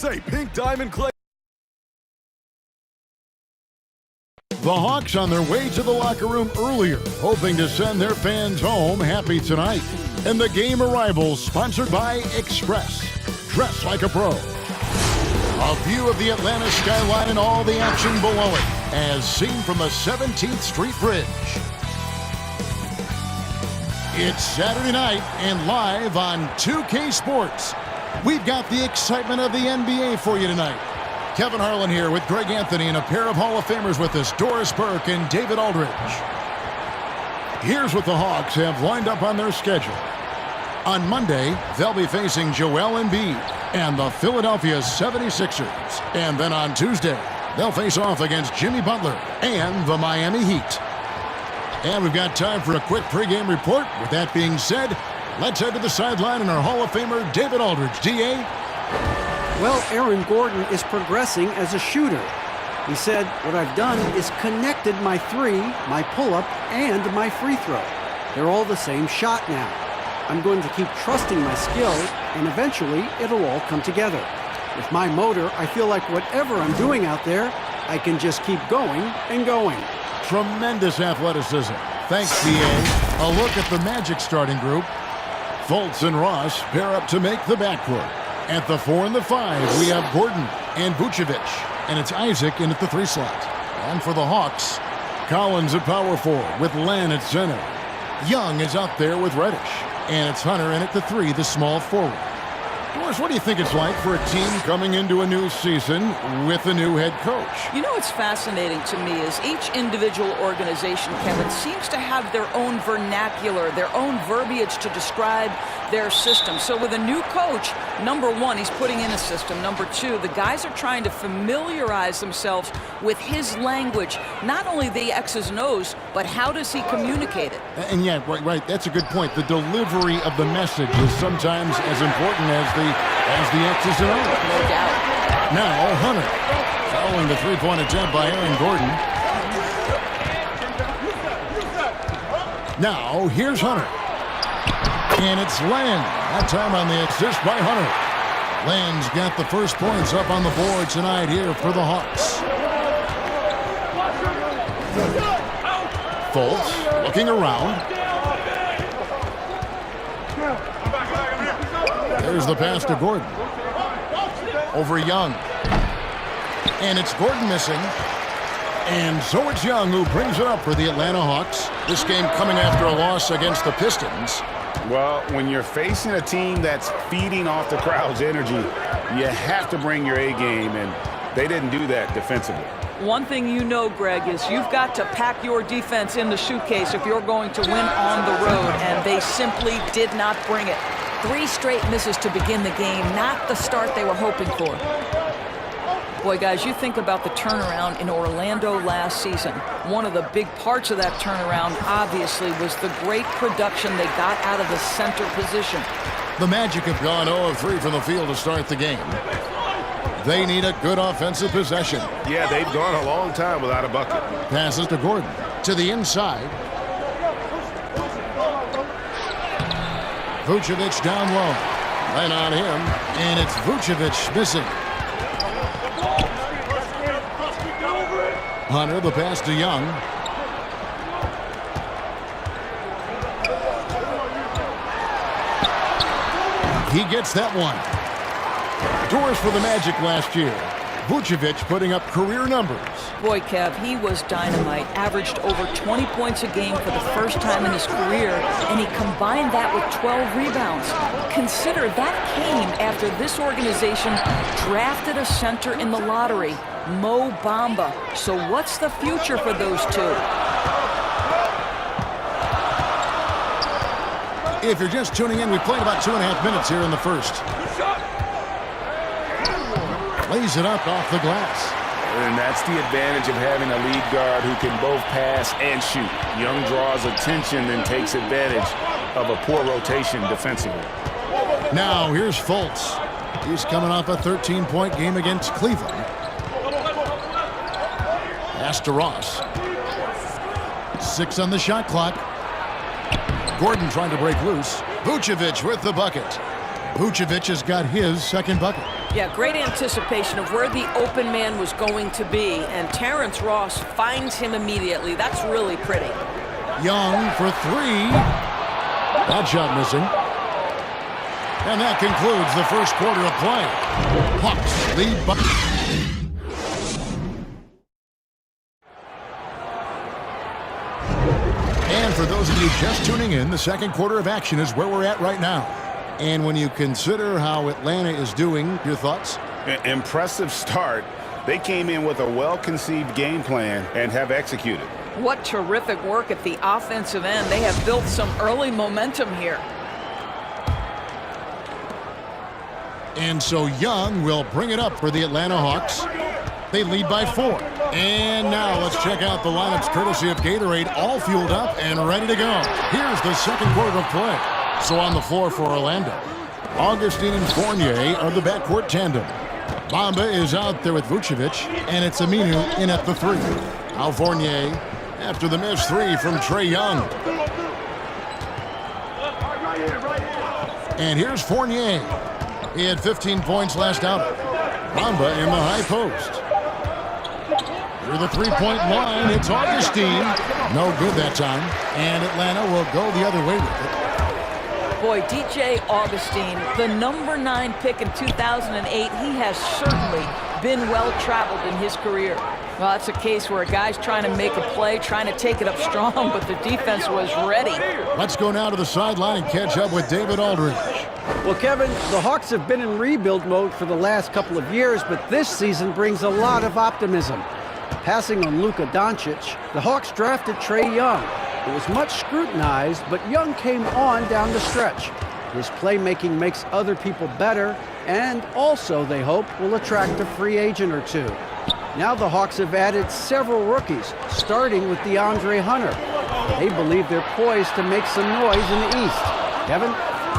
Say Pink Diamond Clay. The Hawks on their way to the locker room earlier, hoping to send their fans home happy tonight. And the game arrivals sponsored by Express. Dress like a pro. A view of the Atlanta skyline and all the action below it, as seen from the 17th Street Bridge. It's Saturday night and live on 2K Sports. We've got the excitement of the NBA for you tonight. Kevin Harlan here with Greg Anthony and a pair of Hall of Famers with us, Doris Burke and David Aldridge. Here's what the Hawks have lined up on their schedule. On Monday, they'll be facing Joel Embiid and the Philadelphia 76ers. And then on Tuesday, they'll face off against Jimmy Butler and the Miami Heat. And we've got time for a quick pregame report. With that being said, let's head to the sideline and our Hall of Famer, David Aldridge. D.A.? Well, Aaron Gordon is progressing as a shooter. He said, what I've done is connected my three, my pull-up, and my free throw. They're all the same shot now. I'm going to keep trusting my skill, and eventually it'll all come together. With my motor, I feel like whatever I'm doing out there, I can just keep going and going. Tremendous athleticism. Thanks, D.A. A look at the Magic starting group. Fultz and Ross pair up to make the backcourt. At the 4 and the 5, we have Gordon and Vucevic. And it's Isaac in at the 3 slot. And for the Hawks, Collins at power 4 with Len at center. Young is up there with Reddish. And it's Hunter in at the 3, the small forward. Doris, what do you think it's like for a team coming into a new season with a new head coach? You know what's fascinating to me is each individual organization, Kevin, seems to have their own vernacular, their own verbiage to describe their system. So with a new coach, number one, he's putting in a system. Number two, the guys are trying to familiarize themselves with his language, not only the X's and O's, but how does he communicate it? And yeah, right, that's a good point. The delivery of the message is sometimes as important as the X's and O's. No doubt. Now, Hunter, following the three-point attempt by Aaron Gordon. Now, here's Hunter. And it's Len. That time on the assist by Hunter. Len's got the first points up on the board tonight here for the Hawks. Fultz looking around. There's the pass to Gordon. Over Young. And it's Gordon missing. And so it's Young who brings it up for the Atlanta Hawks. This game coming after a loss against the Pistons. Well, when you're facing a team that's feeding off the crowd's energy, you have to bring your A game, and they didn't do that defensively. One thing you know, Greg, is you've got to pack your defense in the suitcase if you're going to win on the road, and they simply did not bring it. 3 straight misses to begin the game, not the start they were hoping for. Boy, guys, you think about the turnaround in Orlando last season. One of the big parts of that turnaround, obviously, was the great production they got out of the center position. The Magic have gone 0 of 3 from the field to start the game. They need a good offensive possession. Yeah, they've gone a long time without a bucket. Passes to Gordon. To the inside. Vucevic down low. Len on him. And it's Vucevic missing. Hunter, the pass to Young. He gets that one. Doors for the Magic last year. Vucevic putting up career numbers. Boy, Kev, he was dynamite. Averaged over 20 points a game for the first time in his career, and he combined that with 12 rebounds. Consider that came after this organization drafted a center in the lottery, Mo Bamba. So what's the future for those two? If you're just tuning in, we played about 2.5 minutes here in the first. Lays it up off the glass. And that's the advantage of having a lead guard who can both pass and shoot. Young draws attention and takes advantage of a poor rotation defensively. Now here's Fultz. He's coming off a 13-point game against Cleveland. Pass to Ross. 6 on the shot clock. Gordon trying to break loose. Vucevic with the bucket. Vucevic has got his second bucket. Yeah, great anticipation of where the open man was going to be, and Terrence Ross finds him immediately. That's really pretty. Young for three. That shot missing. And that concludes the first quarter of play. Hawks lead by... And for those of you just tuning in, the second quarter of action is where we're at right now. And when you consider how Atlanta is doing, your thoughts? Impressive start. They came in with a well-conceived game plan and have executed. What terrific work at the offensive end. They have built some early momentum here. And so Young will bring it up for the Atlanta Hawks. They lead by 4. And now let's check out the lineups courtesy of Gatorade, all fueled up and ready to go. Here's the second quarter of play. So on the floor for Orlando, Augustine and Fournier are the backcourt tandem. Bamba is out there with Vucevic, and it's Aminu in at the 3. Now Fournier after the missed 3 from Trae Young. And here's Fournier. He had 15 points last outing. Bamba in the high post. Through the three-point line, it's Augustine. No good that time. And Atlanta will go the other way with it. Boy, DJ Augustine, the number 9 pick in 2008, he has certainly been well-traveled in his career. Well, it's a case where a guy's trying to make a play, trying to take it up strong, but the defense was ready. Let's go now to the sideline and catch up with David Aldridge. Well, Kevin, the Hawks have been in rebuild mode for the last couple of years, but this season brings a lot of optimism. Passing on Luka Doncic, the Hawks drafted Trae Young. It was much scrutinized, but Young came on down the stretch. His playmaking makes other people better, and also, they hope, will attract a free agent or two. Now the Hawks have added several rookies, starting with DeAndre Hunter. They believe they're poised to make some noise in the East. Kevin?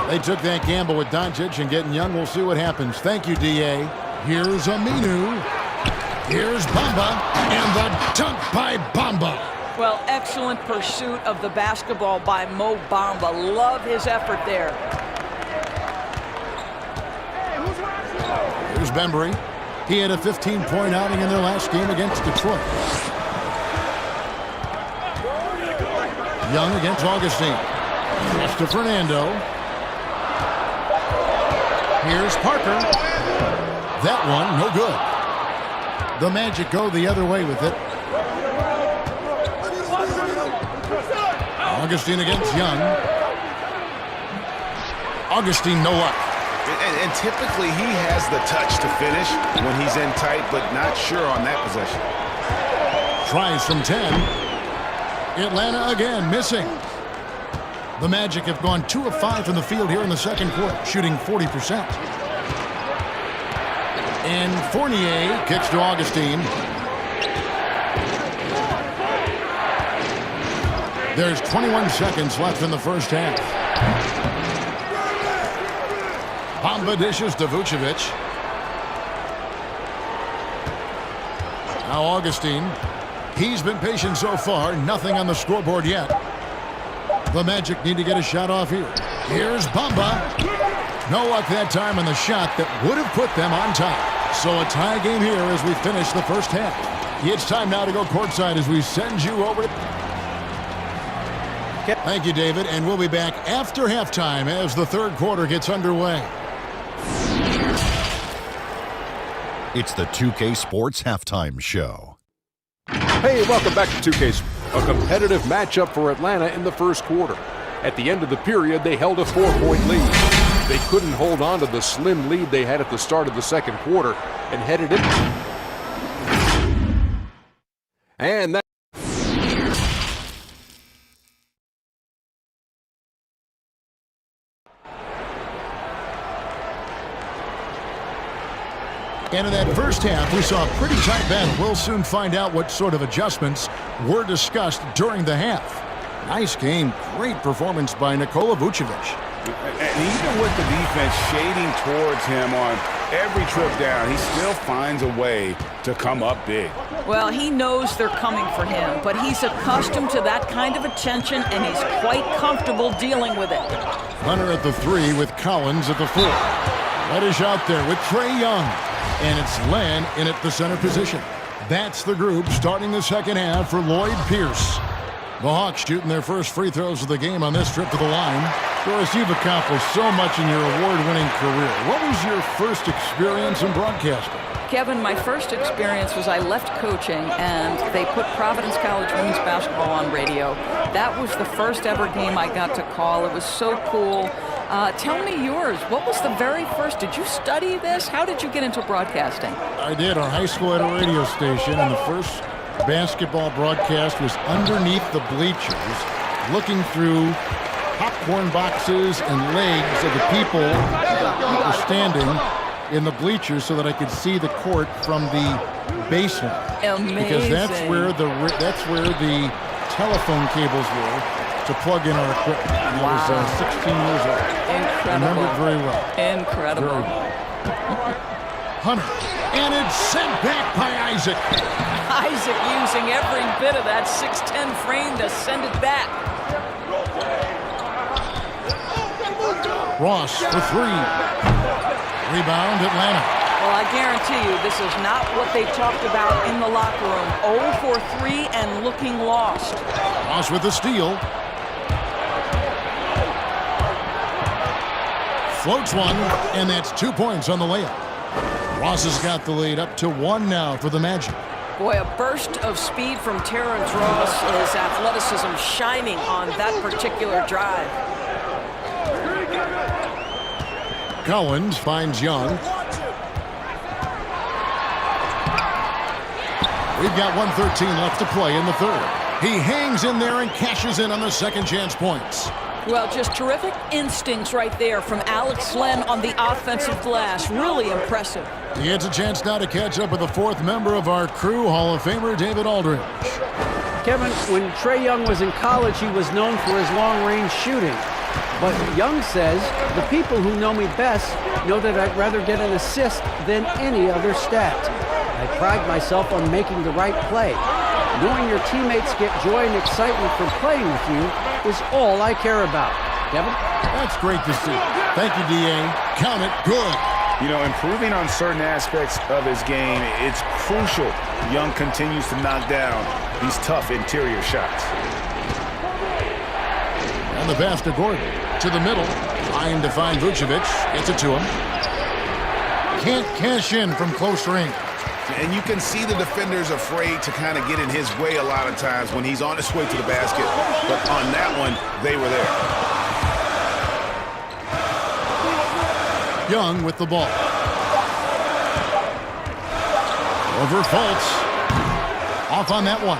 They took that gamble with Doncic, and getting Young, we'll see what happens. Thank you, D.A. Here's Aminu. Here's Bamba, and the dunk by Bamba. Well, excellent pursuit of the basketball by Mo Bamba. Love his effort there. Here's Bembry. He had a 15-point outing in their last game against Detroit. Young against Augustine. Pass to Fernando. Here's Parker. That one, no good. The Magic go the other way with it. Augustine against Young. Augustine, no luck. And typically he has the touch to finish when he's in tight, but not sure on that possession. Tries from 10. Atlanta again missing. The Magic have gone 2 of 5 from the field here in the second quarter, shooting 40%. And Fournier kicks to Augustine. There's 21 seconds left in the first half. Bamba dishes to Vucevic. Now Augustine. He's been patient so far. Nothing on the scoreboard yet. The Magic need to get a shot off here. Here's Bamba. No luck that time on the shot that would have put them on top. So a tie game here as we finish the first half. It's time now to go courtside as we send you over. Thank you, David, and we'll be back after halftime as the third quarter gets underway. It's the 2K Sports Halftime Show. Hey, welcome back to 2K. A competitive matchup for Atlanta in the first quarter. At the end of the period, they held a 4-point lead. They couldn't hold on to the slim lead they had at the start of the second quarter and headed in. And that. And in that first half, we saw a pretty tight battle. We'll soon find out what sort of adjustments were discussed during the half. Nice game. Great performance by Nikola Vucevic. And even with the defense shading towards him on every trip down, he still finds a way to come up big. Well, he knows they're coming for him, but he's accustomed to that kind of attention, and he's quite comfortable dealing with it. Hunter at the 3 with Collins at the 4. Reddish out there with Trae Young. And it's Len in at the center position. That's the group starting the second half for Lloyd Pierce. The Hawks shooting their first free throws of the game on this trip to the line. Doris, you've accomplished so much in your award-winning career. What was your first experience in broadcasting? Kevin, my first experience was I left coaching and they put Providence College women's basketball on radio. That was the first ever game I got to call. It was so cool. Tell me yours. What was the very first? Did you study this? How did you get into broadcasting? I did. Our high school had a radio station, and the first basketball broadcast was underneath the bleachers, looking through popcorn boxes and legs of the people who were standing in the bleachers so that I could see the court from the basement. Amazing. Because that's where the telephone cables were to plug in our equipment. And I was 16 years old. Incredible. I remember it very well. Incredible. Very well. Hunter. And it's sent back by Isaac. Isaac using every bit of that 6'10" frame to send it back. Ross for three. Rebound, Atlanta. Well, I guarantee you this is not what they talked about in the locker room. 0 for 3 and looking lost. Ross with the steal. Floats one, and that's 2 points on the layup. Ross has got the lead up to 1 now for the Magic. Boy, a burst of speed from Terrence Ross, his athleticism shining on that particular drive. Collins finds Young. We've got 1:13 left to play in the third. He hangs in there and cashes in on the second chance points. Well, just terrific instincts right there from Alex Len on the offensive glass. Really impressive. He gets a chance now to catch up with the fourth member of our crew, Hall of Famer David Aldridge. Kevin, when Trae Young was in college, he was known for his long-range shooting. But Young says, the people who know me best know that I'd rather get an assist than any other stat. I pride myself on making the right play. Knowing your teammates get joy and excitement from playing with you is all I care about. Kevin? That's great to see. Thank you, D.A. Count it good. You know, improving on certain aspects of his game, it's crucial Young continues to knock down these tough interior shots. And the pass to Gordon. To the middle. Trying to find Vucevic. Gets it to him. Can't cash in from close range. And you can see the defenders afraid to kind of get in his way a lot of times when he's on his way to the basket. But on that one, they were there. Young with the ball. Over Fultz. Off on that one.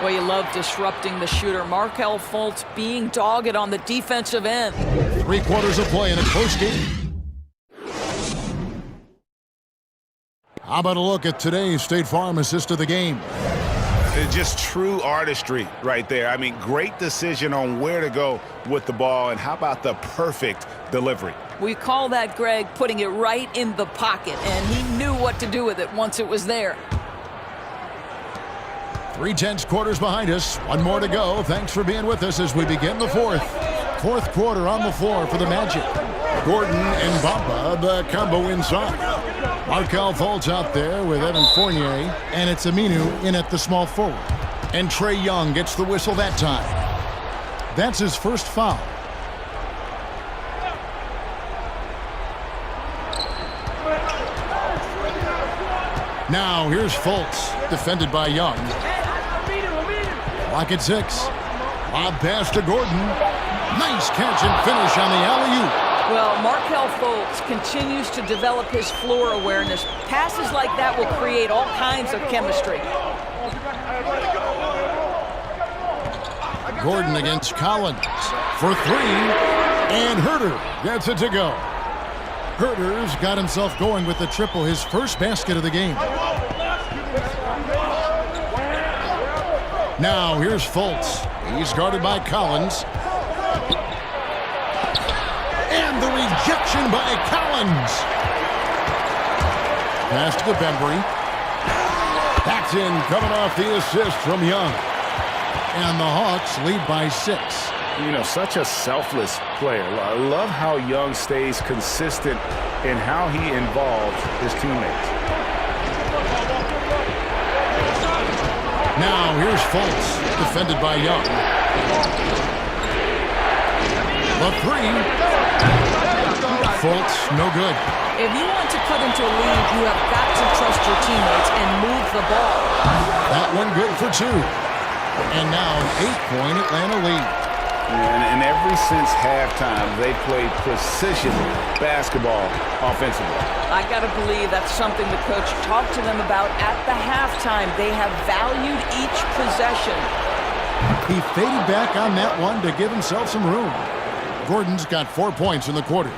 Well, you love disrupting the shooter. Markelle Fultz being dogged on the defensive end. 3 quarters of play in a close game. How about a look at today's State Farm assist of the game? Just true artistry right there. I mean, great decision on where to go with the ball, and how about the perfect delivery? We call that, Greg, putting it right in the pocket, and he knew what to do with it once it was there. 3/10 quarters behind us. 1 more to go. Thanks for being with us as we begin the fourth. Fourth quarter on the floor for the Magic. Gordon and Bamba, the combo inside. Markelle Fultz out there with Evan Fournier, and it's Aminu in at the small forward. And Trae Young gets the whistle that time. That's his first foul. Now here's Fultz, defended by Young. Clock at 6. Lob pass to Gordon. Nice catch and finish on the alley-oop. Well, Markelle Fultz continues to develop his floor awareness. Passes like that will create all kinds of chemistry. Gordon against Collins for 3, and Herter gets it to go. Herter's got himself going with the triple, his first basket of the game. Now here's Fultz. He's guarded by Collins. And the rejection by Collins. Pass to Bembry. That's in, coming off the assist from Young. And the Hawks lead by 6. You know, such a selfless player. I love how Young stays consistent in how he involves his teammates. Now here's Fultz, defended by Young. The three. Fultz, no good. If you want to cut into a lead, you have got to trust your teammates and move the ball. That one good for two. And now an 8-point Atlanta lead. And ever since halftime, they played precision basketball offensively. I got to believe that's something the coach talked to them about at the halftime. They have valued each possession. He faded back on that one to give himself some room. Gordon's got 4 points in the quarter.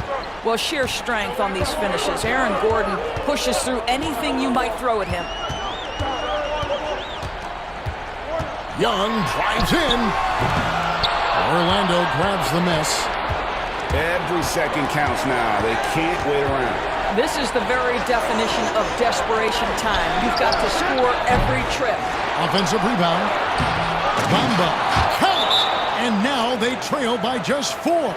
Well, sheer strength on these finishes. Aaron Gordon pushes through anything you might throw at him. Young drives in. Orlando grabs the miss. Every second counts now. They can't wait around. This is the very definition of desperation time. You've got to score every trip. Offensive rebound. Bamba. Count! And now they trail by just 4.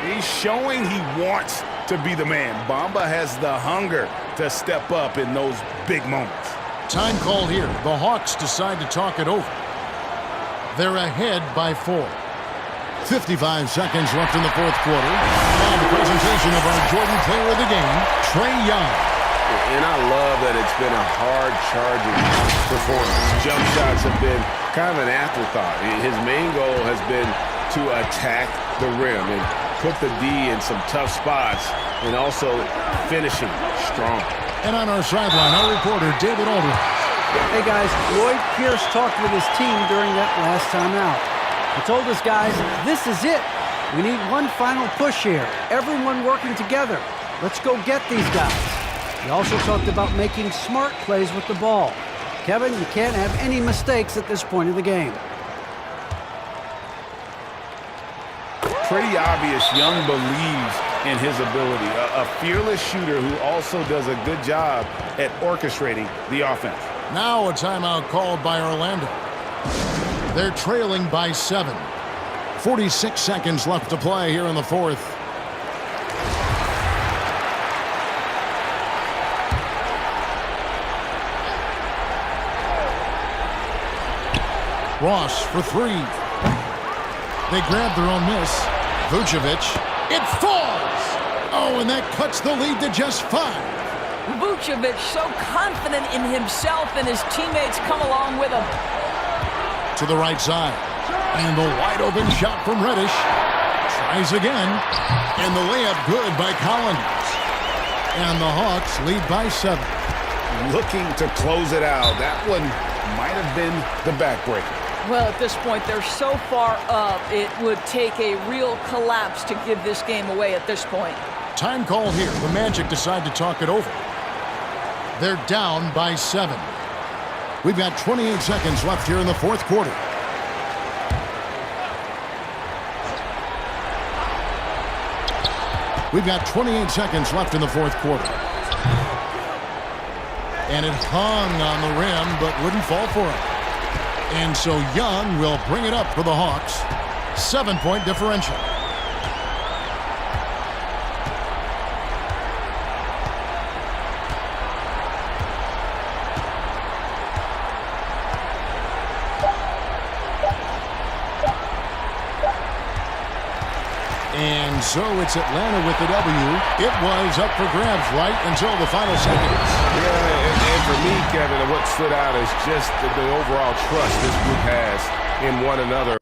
He's showing he wants to be the man. Bamba has the hunger to step up in those big moments. Time called here. The Hawks decide to talk it over. They're ahead by 4. 55 seconds left in the fourth quarter. And the presentation of our Jordan player of the game, Trae Young. And I love that it's been a hard-charging performance. Jump shots have been kind of an afterthought. His main goal has been to attack the rim and put the D in some tough spots and also finishing strong. And on our sideline, our reporter, David Aldridge. Hey, guys, Lloyd Pierce talked with his team during that last time out. He told us, guys, this is it. We need one final push here. Everyone working together. Let's go get these guys. He also talked about making smart plays with the ball. Kevin, you can't have any mistakes at this point of the game. Pretty obvious Young believes in his ability. A fearless shooter who also does a good job at orchestrating the offense. Now a timeout called by Orlando. They're trailing by 7. 46 seconds left to play here in the fourth. Ross for 3. They grab their own miss. Vucevic. It falls! Oh, and that cuts the lead to just 5. Vucevic so confident in himself, and his teammates come along with him. To the right side. And the wide open shot from Reddish. Tries again. And the layup good by Collins. And the Hawks lead by 7. Looking to close it out. That one might have been the backbreaker. Well, at this point, they're so far up, it would take a real collapse to give this game away at this point. Time call here. The Magic decide to talk it over. They're down by 7. We've got 28 seconds left here in the fourth quarter. We've got 28 seconds left in the fourth quarter. And it hung on the rim, but wouldn't fall for it. And so Young will bring it up for the Hawks. 7-point differential. And so it's Atlanta with the W. It was up for grabs right until the final seconds. Yeah, and for me, Kevin, what stood out is just the overall trust this group has in one another.